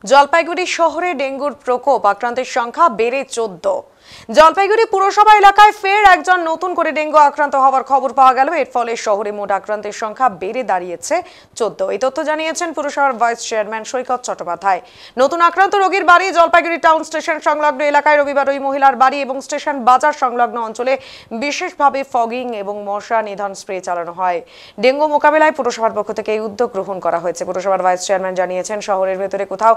জলপাইগুড়ি শহরে ডেঙ্গুর প্রকোপ, আক্রান্তের সংখ্যা বেড়ে 14। জলপাইগুড়ি পুরসভা এলাকায় ফের একজন নতুন করে ডেঙ্গু আক্রান্ত হওয়ার খবর পাওয়া গেল। এর ফলে শহরে মোট আক্রান্তের সংখ্যা বেড়ে দাঁড়িয়েছে 14। এই তথ্য জানিয়েছেন পুরসভার ভাইস চেয়ারম্যান সৈকত চট্টোপাধ্যায়। নতুন আক্রান্ত রোগীর বাড়ি জলপাইগুড়ি টাউন স্টেশন সংলগ্ন এলাকায়। রবিবার ওই মহিলার বাড়ি এবং স্টেশন বাজার সংলগ্ন অঞ্চলে বিশেষভাবে ফগিং এবং মশা নিধন স্প্রে চালানো হয়। ডেঙ্গু মোকাবিলায় পুরসভার পক্ষ থেকে এই উদ্যোগ গ্রহণ করা হয়েছে। পুরসভার ভাইস চেয়ারম্যান জানিয়েছেন, শহরের ভেতরে কোথাও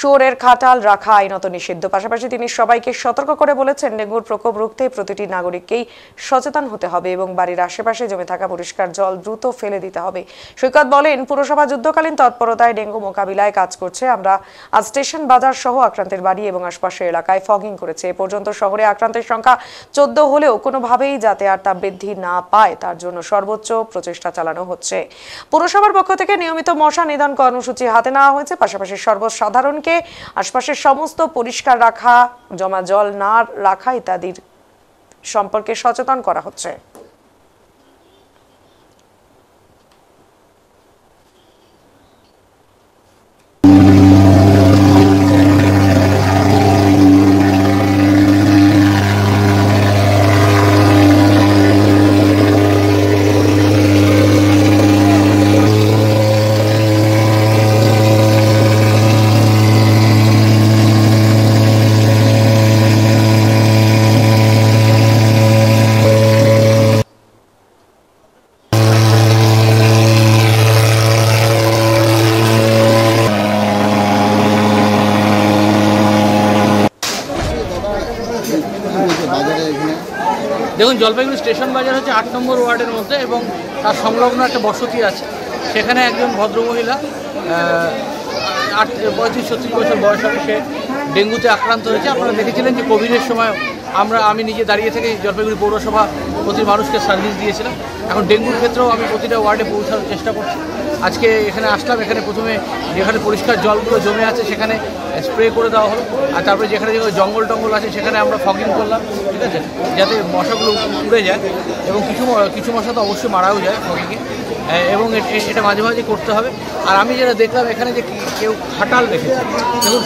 শুয়োরের খাটাল রাখা আইনত নিষিদ্ধ। পাশাপাশি তিনি সবাইকে সতর্ক করে বলেছেন, ডেঙ্গুর প্রকোপ রুখতে প্রতিটি নাগরিককেই সচেতন হতে হবে এবং বাড়ির আশেপাশে জমে থাকা পরিষ্কার জল দ্রুত ফেলে দিতে হবে। সৈকত বলেন, পুরসভা যুদ্ধকালীন তৎপরতায় ডেঙ্গু মোকাবিলায় কাজ করছে। আমরা আজ স্টেশন বাজার সহ আক্রান্তের বাড়ি এবং আশপাশের এলাকায় ফগিং করেছে। এ পর্যন্ত শহরে আক্রান্তের সংখ্যা 14 হলেও কোনোভাবেই যাতে আর তা বৃদ্ধি না পায় তার জন্য সর্বোচ্চ প্রচেষ্টা চালানো হচ্ছে। পুরসভার পক্ষ থেকে নিয়মিত মশা নিধন কর্মসূচি হাতে নেওয়া হয়েছে। পাশাপাশি সর্বসাধারণকে আশপাশের সমস্ত পরিষ্কার রাখা, জমা জল না রাখা ইত্যাদির সম্পর্কে সচেতন করা হচ্ছে। দেখুন, জলপাইগুড়ি স্টেশন বাজার হচ্ছে 8 নম্বর ওয়ার্ডের মধ্যে এবং তার সংলগ্ন একটা বসতি আছে। সেখানে একজন ভদ্রমহিলা 35-36 বছর বয়স হবে, সে ডেঙ্গুতে আক্রান্ত হয়েছে। আপনারা দেখেছিলেন যে কোভিডের সময় আমি নিজে দাঁড়িয়ে থেকে জলপাইগুড়ি পৌরসভা প্রতি মানুষকে সার্ভিস দিয়েছিলাম। এখন ডেঙ্গুর ক্ষেত্রেও আমি প্রতিটা ওয়ার্ডে পৌঁছানোর চেষ্টা করছি। আজকে এখানে আসলাম, এখানে প্রথমে যেখানে পরিষ্কার জলগুলো জমে আছে সেখানে স্প্রে করে দেওয়া হলো, আর তারপরে যেখানে জঙ্গল টঙ্গল আছে সেখানে আমরা ফগিং করলাম, ঠিক আছে, যাতে মশাগুলো উড়ে যায়। এবং কিছু মশা তো অবশ্যই মারাও যায় ফগিংয়ে, এবং এটা মাঝে মাঝে করতে হবে। আর আমি যেটা দেখলাম এখানে যে কেউ খাটাল রেখেছে, দেখুন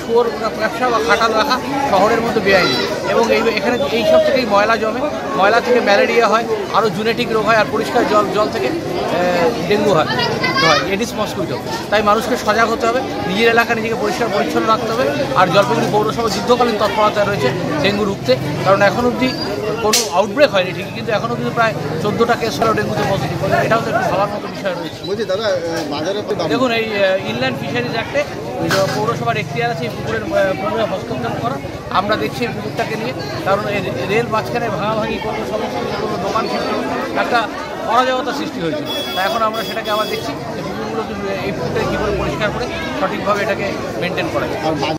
শুয়োর ব্যবসা বা খাটাল রাখা শহরের মধ্যে বেআইনি, এবং এখানে এই সব থেকেই ময়লা জমে, ময়লা থেকে ম্যালেরিয়া হয়, আরও জেনেটিক রোগ হয়, আর পরিষ্কার জল থেকে ডেঙ্গু হয় এডিস মস্কুইটো। তাই মানুষকে সজাগ হতে হবে, নিজের এলাকা নিজেকে পরিষ্কার পরিচ্ছন্ন রাখতে হবে। আর জলপাইগুড়ি পৌরসভা যুদ্ধকালীন তৎপরতায় রয়েছে ডেঙ্গু রুখতে, কারণ এখন অবধি কোনো আউটব্রেক হয়নি ঠিকই, কিন্তু এখনও কিন্তু প্রায় 14টা কেস হলেও ডেঙ্গুতে পজিটিভ। এটাও তো একটু ভাবার মতো বিষয় রয়েছে। দেখুন, এই ইনল্যান্ড ফিশারিজ অ্যাক্টে পৌরসভার এখতিয়ার আছে এই পুকুরের পুকুরে হস্তক্ষেপ করা। আমরা দেখছি এই পুকুরটাকে নিয়ে, কারণ রেল মাঝখানে ভাঙাভাঙি করলো, সমস্ত কোনো দোকান ক্ষেত্রে একটা অরাজকতা সৃষ্টি হয়েছিল। তা এখন আমরা সেটাকে আবার দেখছি এই পুকুরগুলোকে, এই পুকুরটাকে কী করে পরিষ্কার করে সঠিকভাবে এটাকে মেনটেন করা যায়।